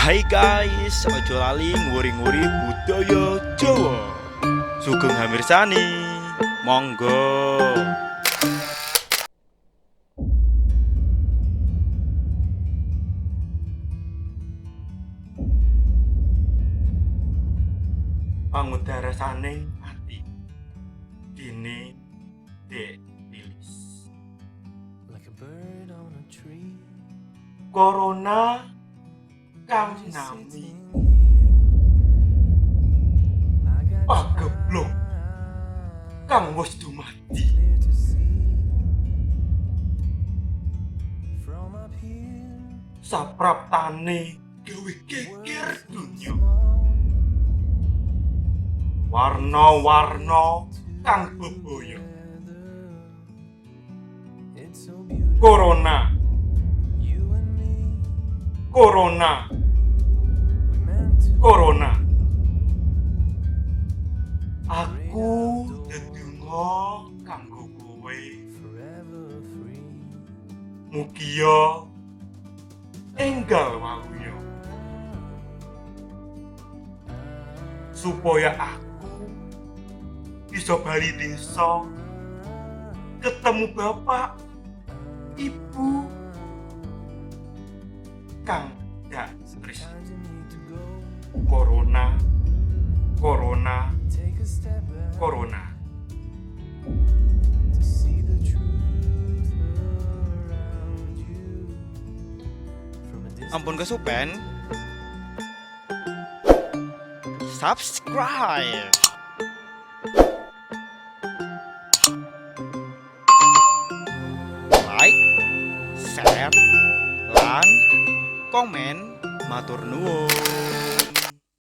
Hai guys, ojo lali nguri-nguri budaya Jawa. Sugeng hamirsani, monggo. Pangudarasaning Ati, dene Dek Lilis. Corona kang nami, Pagebluk kang wis dumadi. Sapraptane gawe geger dunya. Warna-warna kang bebaya. Corona, Corona, Corona. Aku dedunga kanggo kowe. Mugya, enggal waluya. Supaya aku bisa bali desa, ketemu Bapak Ibu kang tris. Corona, Corona, Corona. Ampun kesupen. Subscribe. Like, share, lan komen. Matur Nuwun.